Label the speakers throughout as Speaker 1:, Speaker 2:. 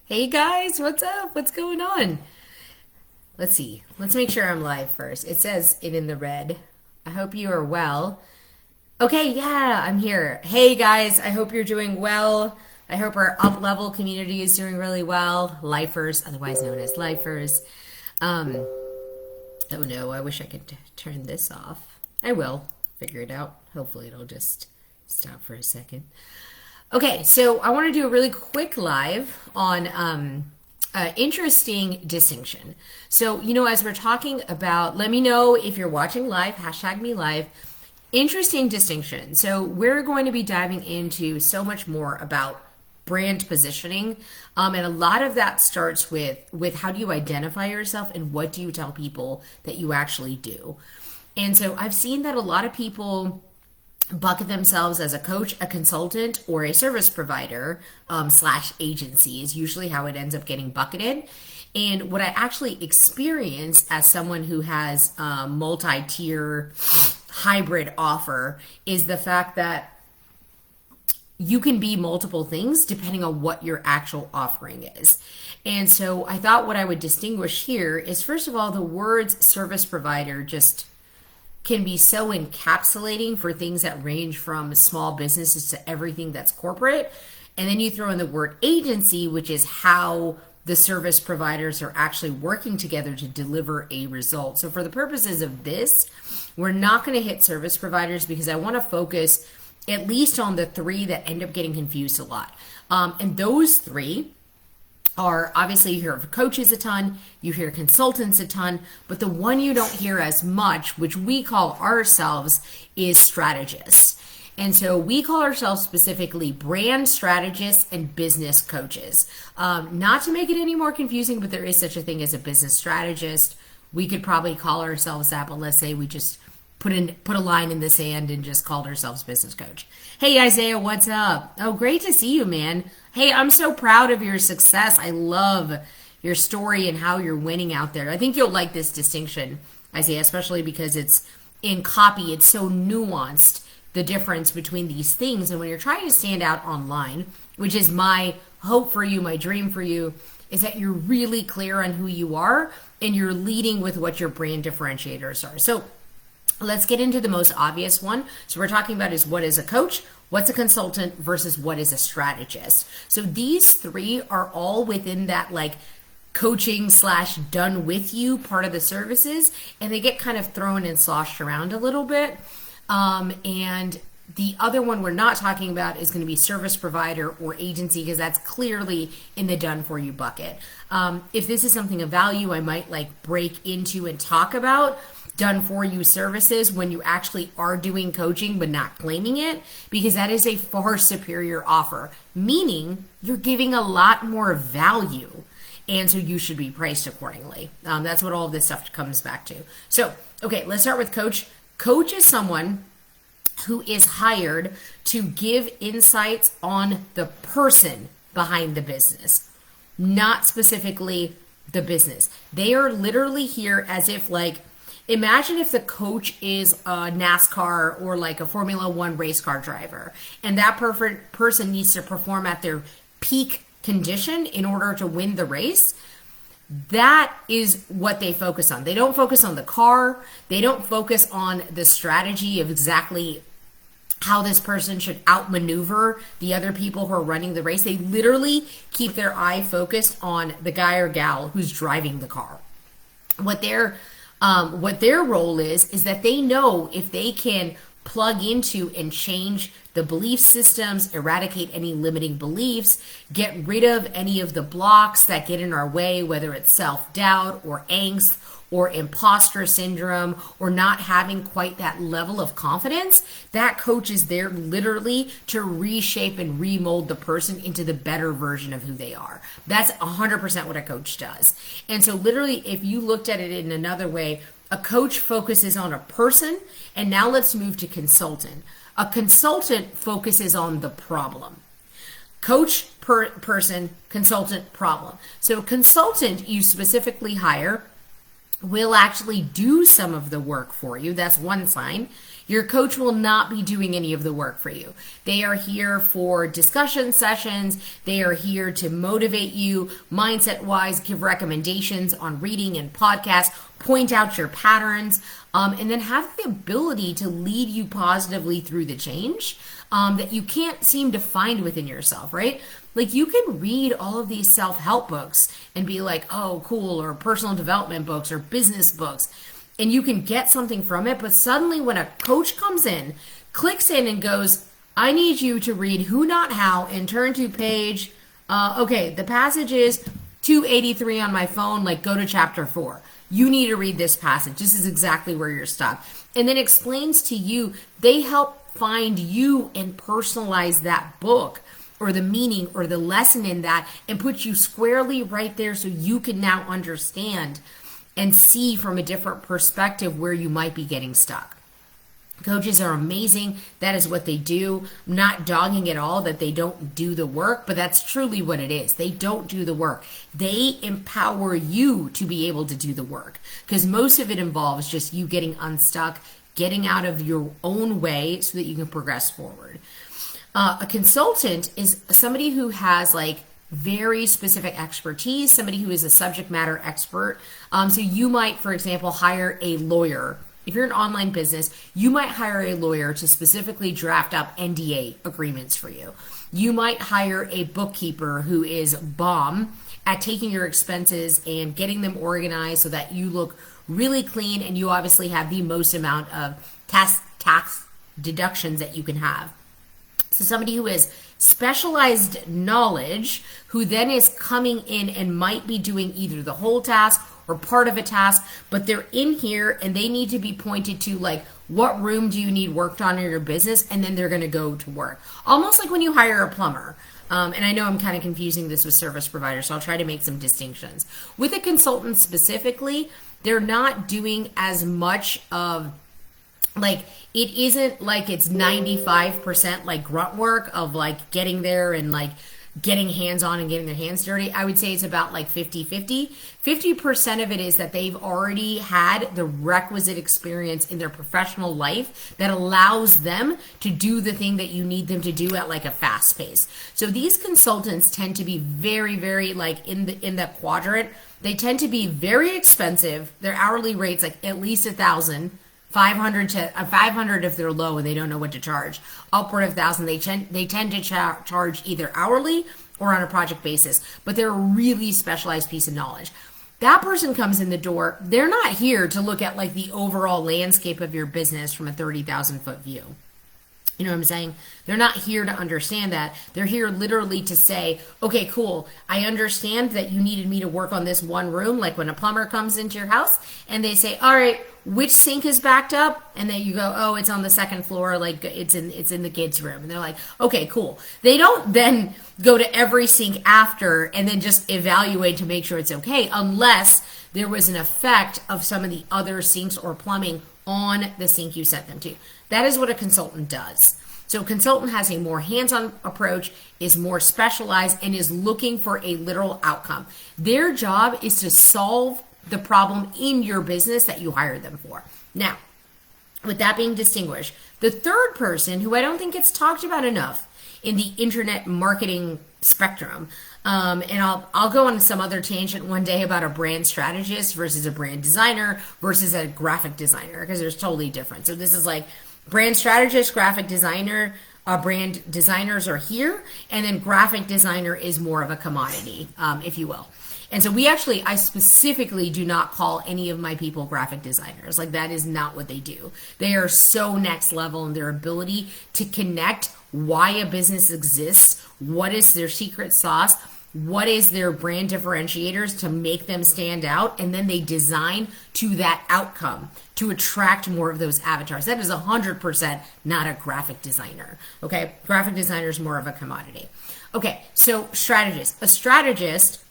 Speaker 1: Hey guys, what's up? What's going on? Let's see. Let's make sure I'm live first. It says it in the red. I hope you are well. Okay, yeah, I'm here. Hey guys, I hope you're doing well. I hope our up level community is doing really well. Lifers, otherwise known as lifers. Um, oh no, I wish I could turn this off. I will figure it out. Hopefully, it'll just stop for a second. Okay, so I want to do a really quick live on interesting distinction. So, as we're talking about, let me know if you're watching live, hashtag me live. Interesting distinction. So, we're going to be diving into so much more about brand positioning, and a lot of that starts with how do you identify yourself and what do you tell people that you actually do. And so, I've seen that a lot of people bucket themselves as a coach, a consultant, or a service provider slash agency is usually how it ends up getting bucketed. And what I actually experience as someone who has a multi-tier hybrid offer is the fact that you can be multiple things depending on what your actual offering is. And so I thought what I would distinguish here is, first of all, the words service provider just can be so encapsulating for things that range from small businesses to everything that's corporate. And then you throw in the word agency, which is how the service providers are actually working together to deliver a result. So for the purposes of this, we're not going to hit service providers because I want to focus at least on the three that end up getting confused a lot. And those three are, obviously, you hear of coaches a ton, you hear consultants a ton, but the one you don't hear as much, which we call ourselves, is strategists. And so we call ourselves specifically brand strategists and business coaches. Not to make it any more confusing, but there is such a thing as a business strategist. We could probably call ourselves that, but let's say we just put a line in the sand and just called ourselves business coach. Hey Isaiah, what's up? Oh, great to see you, man. Hey, I'm so proud of your success. I love your story and how you're winning out there. I think you'll like this distinction, Isaiah, especially because it's in copy. It's so nuanced, the difference between these things. And when you're trying to stand out online, which is my hope for you, my dream for you, is that you're really clear on who you are and you're leading with what your brand differentiators are. So let's get into the most obvious one. So we're talking about is what is a coach, what's a consultant versus what is a strategist. So these three are all within that like coaching slash done with you part of the services, and they get kind of thrown and sloshed around a little bit. And the other one we're not talking about is going to be service provider or agency because that's clearly in the done for you bucket. If this is something of value, I might like break into and talk about done for you services when you actually are doing coaching but not claiming it, because that is a far superior offer, meaning you're giving a lot more value, and so you should be priced accordingly. That's what all of this stuff comes back to. So okay, let's start with coach. Coach is someone who is hired to give insights on the person behind the business, not specifically the business. They are literally here as if like, imagine if the coach is a NASCAR or like a Formula One race car driver, and that person needs to perform at their peak condition in order to win the race. That is what they focus on. They don't focus on the car. They don't focus on the strategy of exactly how this person should outmaneuver the other people who are running the race. They literally keep their eye focused on the guy or gal who's driving the car. What their role is that they know if they can plug into and change the belief systems, eradicate any limiting beliefs, get rid of any of the blocks that get in our way, whether it's self-doubt or angst or imposter syndrome or not having quite that level of confidence, that coach is there literally to reshape and remold the person into the better version of who they are. That's 100% what a coach does. And so literally, if you looked at it in another way, a coach focuses on a person, and now let's move to consultant. A consultant focuses on the problem. Coach, person, consultant, problem. So consultant you specifically hire will actually do some of the work for you. That's one sign. Your coach will not be doing any of the work for you. They are here for discussion sessions. They are here to motivate you mindset wise, give recommendations on reading and podcasts, point out your patterns, and then have the ability to lead you positively through the change that you can't seem to find within yourself, right? Like you can read all of these self-help books and be like, oh, cool, or personal development books or business books, and you can get something from it. But suddenly when a coach comes in, clicks in and goes, I need you to read Who Not How and turn to page, okay, the passage is 283 on my phone, like go to chapter 4. You need to read this passage. This is exactly where you're stuck. And then explains to you, they help find you and personalize that book or the meaning or the lesson in that and put you squarely right there so you can now understand and see from a different perspective where you might be getting stuck. Coaches are amazing. That is what they do. I'm not dogging at all that they don't do the work, but that's truly what it is. They don't do the work. They empower you to be able to do the work because most of it involves just you getting unstuck, getting out of your own way so that you can progress forward. A consultant is somebody who has like very specific expertise, somebody who is a subject matter expert. So you might, for example, hire a lawyer. If you're an online business, you might hire a lawyer to specifically draft up NDA agreements for you. You might hire a bookkeeper who is bomb at taking your expenses and getting them organized so that you look really clean and you obviously have the most amount of tax deductions that you can have. So somebody who has specialized knowledge, who then is coming in and might be doing either the whole task or part of a task, but they're in here and they need to be pointed to like, what room do you need worked on in your business? And then they're going to go to work. Almost like when you hire a plumber. And I know I'm kind of confusing this with service providers, so I'll try to make some distinctions. With a consultant specifically, they're not doing as much of like, it isn't like it's 95% like grunt work of like getting there and like getting hands on and getting their hands dirty. I would say it's about like 50-50. 50% of it is that they've already had the requisite experience in their professional life that allows them to do the thing that you need them to do at like a fast pace. So these consultants tend to be very, very like in the quadrant. They tend to be very expensive. Their hourly rates like at least $1,000. 500 if they're low and they don't know what to charge. Upward of 1,000, they tend to charge either hourly or on a project basis, but they're a really specialized piece of knowledge. That person comes in the door, they're not here to look at like the overall landscape of your business from a 30,000 foot view. You know what I'm saying? They're not here to understand that. They're here literally to say, okay, cool. I understand that you needed me to work on this one room, like when a plumber comes into your house and they say, all right, which sink is backed up? And then you go, oh, it's on the second floor, like it's in the kids' room. And they're like, okay, cool. They don't then go to every sink after and then just evaluate to make sure it's okay, unless there was an effect of some of the other sinks or plumbing on the sink you sent them to. That is what a consultant does. So a consultant has a more hands-on approach, is more specialized, and is looking for a literal outcome. Their job is to solve the problem in your business that you hired them for. Now, with that being distinguished, the third person, who I don't think gets talked about enough in the internet marketing spectrum, and I'll go on some other tangent one day about a brand strategist versus a brand designer versus a graphic designer, because there's totally different. So this is like brand strategist, graphic designer, brand designers are here, and then graphic designer is more of a commodity, if you will. And so I specifically do not call any of my people graphic designers. Like that is not what they do. They are so next level in their ability to connect why a business exists, what is their secret sauce, what is their brand differentiators to make them stand out, and then they design to that outcome to attract more of those avatars. That is 100% not a graphic designer, okay? Graphic designer is more of a commodity. Okay, so strategist. A strategist,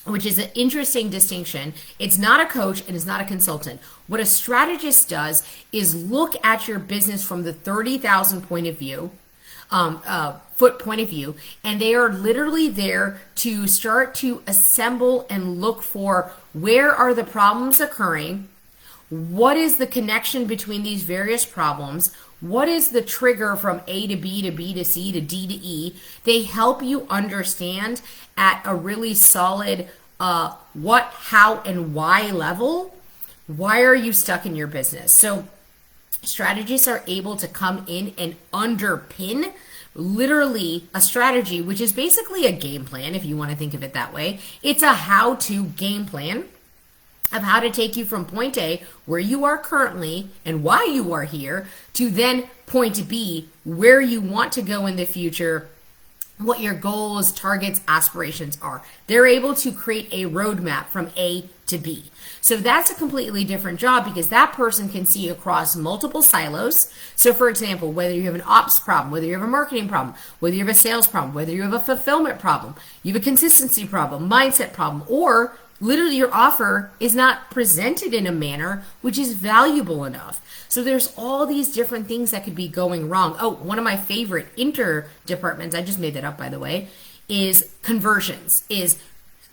Speaker 1: which is an interesting distinction. It's not a coach and it's not a consultant. What a strategist does is look at your business from the 30,000 point of view, foot point of view, and they are literally there to start to assemble and look for where are the problems occurring, what is the connection between these various problems? What is the trigger from A to B to B to C to D to E? They help you understand at a really solid what, how, and why level. Why are you stuck in your business? So strategists are able to come in and underpin literally a strategy, which is basically a game plan, if you want to think of it that way. It's a how-to game plan of how to take you from point A, where you are currently and why you are here, to then point B, where you want to go in the future, what your goals, targets, aspirations are. They're able to create a roadmap from A to B. So that's a completely different job because that person can see across multiple silos. So for example, whether you have an ops problem, whether you have a marketing problem, whether you have a sales problem, whether you have a fulfillment problem, you have a consistency problem, mindset problem, or literally your offer is not presented in a manner which is valuable enough. So there's all these different things that could be going wrong. Oh, one of my favorite inter-departments, I just made that up by the way, is conversions, is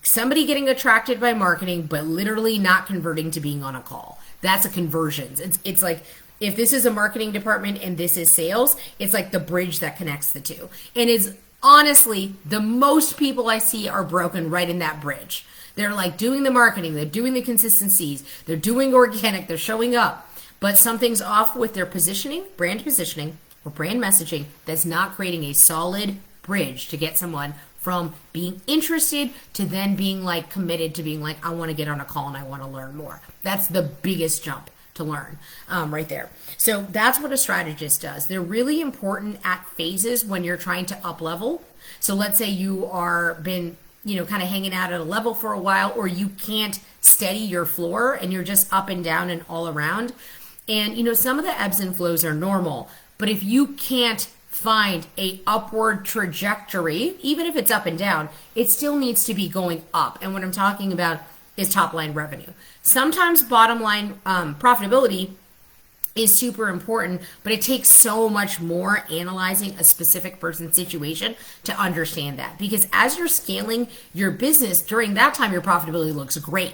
Speaker 1: somebody getting attracted by marketing but literally not converting to being on a call. That's a conversions. It's like, if this is a marketing department and this is sales, it's like the bridge that connects the two. And is honestly, the most people I see are broken right in that bridge. They're like doing the marketing, they're doing the consistencies, they're doing organic, they're showing up, but something's off with their positioning, or brand messaging that's not creating a solid bridge to get someone from being interested to then being like committed to being like, I want to get on a call and I want to learn more. That's the biggest jump to learn right there. So that's what a strategist does. They're really important at phases when you're trying to up level. So let's say you are been kind of hanging out at a level for a while, or you can't steady your floor and you're just up and down and all around. And, some of the ebbs and flows are normal, but if you can't find a upward trajectory, even if it's up and down, it still needs to be going up. And what I'm talking about is top line revenue. Sometimes bottom line profitability is super important, but it takes so much more analyzing a specific person's situation to understand that. Because as you're scaling your business, during that time, your profitability looks great.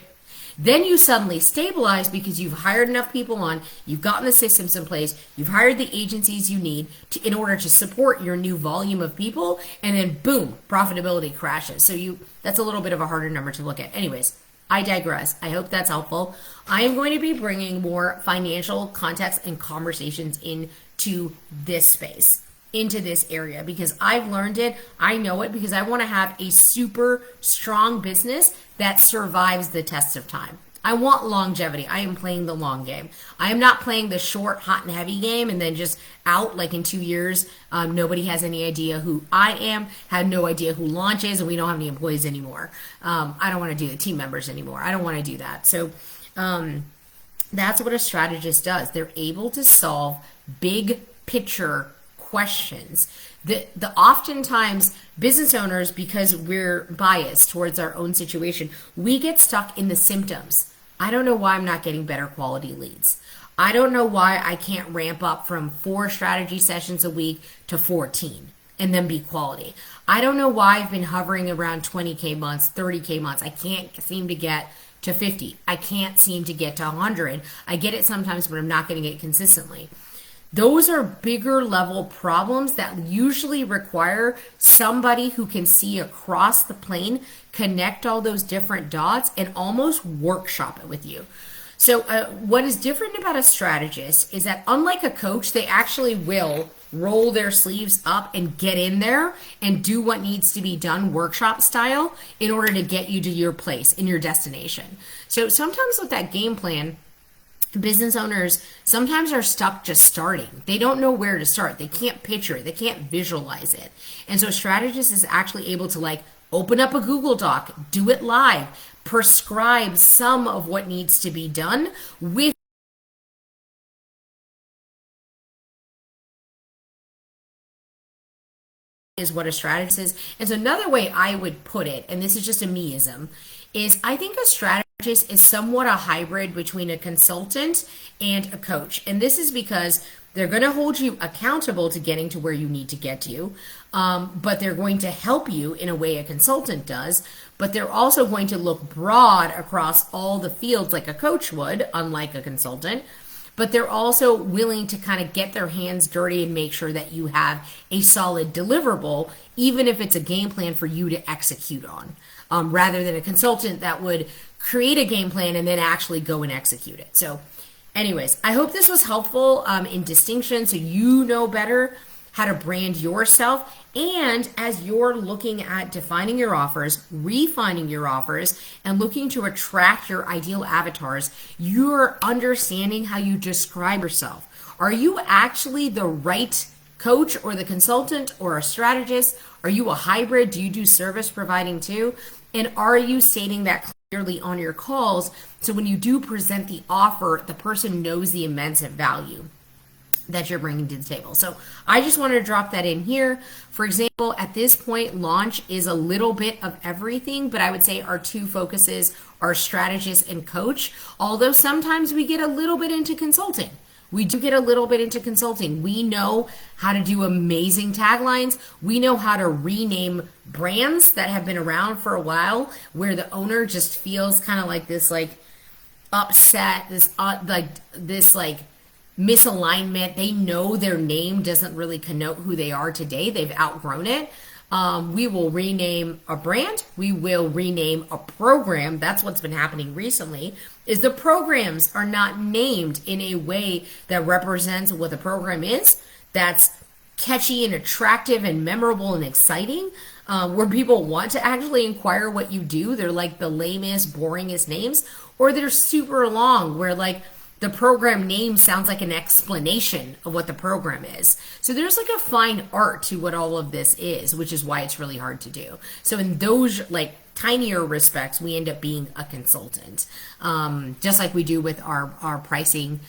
Speaker 1: Then you suddenly stabilize because you've hired enough people on, you've gotten the systems in place, you've hired the agencies you need in order to support your new volume of people, and then boom, profitability crashes. So that's a little bit of a harder number to look at. Anyways, I digress. I hope that's helpful. I am going to be bringing more financial context and conversations into this space, into this area, because I've learned it. I know it because I want to have a super strong business that survives the test of time. I want longevity. I am playing the long game. I am not playing the short, hot, and heavy game and then just out like in 2 years. Nobody has any idea who I am, had no idea who launch is, and we don't have any employees anymore. I don't want to do the team members anymore. I don't want to do that. So that's what a strategist does. They're able to solve big picture questions. The oftentimes business owners, because we're biased towards our own situation, we get stuck in the symptoms. I don't know why I'm not getting better quality leads. I don't know why I can't ramp up from 4 strategy sessions a week to 14 and then be quality. I don't know why I've been hovering around 20K months, 30K months. I can't seem to get to 50. I can't seem to get to 100. I get it sometimes, but I'm not getting it consistently. Those are bigger level problems that usually require somebody who can see across the plane, connect all those different dots, and almost workshop it with you. So what is different about a strategist is that unlike a coach, they actually will roll their sleeves up and get in there and do what needs to be done workshop style in order to get you to your place in your destination. So sometimes with that game plan, business owners sometimes are stuck just starting. They don't know where to start. They can't picture it. They can't visualize it. And so a strategist is actually able to open up a Google Doc, do it live, prescribe some of what needs to be done with is what a strategist is. And so another way I would put it, and this is just a meism, is I think a strategist is somewhat a hybrid between a consultant and a coach. And this is because They're going to hold you accountable to getting to where you need to get to, but they're going to help you in a way a consultant does. But they're also going to look broad across all the fields like a coach would, unlike a consultant. But they're also willing to kind of get their hands dirty and make sure that you have a solid deliverable, even if it's a game plan for you to execute on, rather than a consultant that would create a game plan and then actually go and execute it. So anyways, I hope this was helpful in distinction so you know better how to brand yourself. And as you're looking at defining your offers, refining your offers, and looking to attract your ideal avatars, you're understanding how you describe yourself. Are you actually the right coach or the consultant or a strategist? Are you a hybrid? Do you do service providing too? And are you stating that clearly on your calls so when you do present the offer, the person knows the immense value that you're bringing to the table? So I just wanted to drop that in here. For example, at this point, launch is a little bit of everything, but I would say our two focuses are strategist and coach, although sometimes we get a little bit into consulting. We do get a little bit into consulting. We know how to do amazing taglines. We know how to rename brands that have been around for a while where the owner just feels kind of like this like upset, this misalignment. They know their name doesn't really connote who they are today. They've outgrown it. We will rename a brand. We will rename a program. That's what's been happening recently, is the programs are not named in a way that represents what the program is. That's catchy and attractive and memorable and exciting, where people want to actually inquire what you do. They're like the lamest, boringest names, or they're super long, where like the program name sounds like an explanation of what the program is. So there's like a fine art to what all of this is, which is why it's really hard to do. So in those like tinier respects, we end up being a consultant, just like we do with our pricing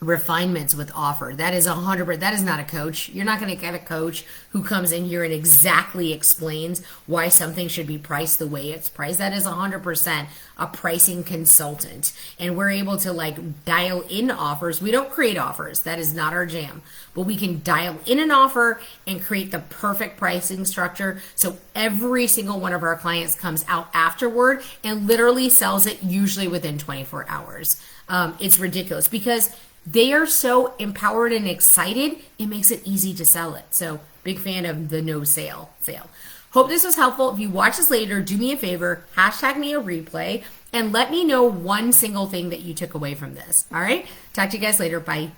Speaker 1: refinements with offer. That is 100%. That is not a coach. You're not going to get a coach who comes in here and exactly explains why something should be priced the way it's priced. That is 100% a pricing consultant. And we're able to like dial in offers. We don't create offers. That is not our jam. But we can dial in an offer and create the perfect pricing structure so every single one of our clients comes out afterward and literally sells it usually within 24 hours. It's ridiculous because they are so empowered and excited, it makes it easy to sell it. So big fan of the no sale. Hope this was helpful. If you watch this later, do me a favor, hashtag me a replay, and let me know one single thing that you took away from this. All right? Talk to you guys later. Bye.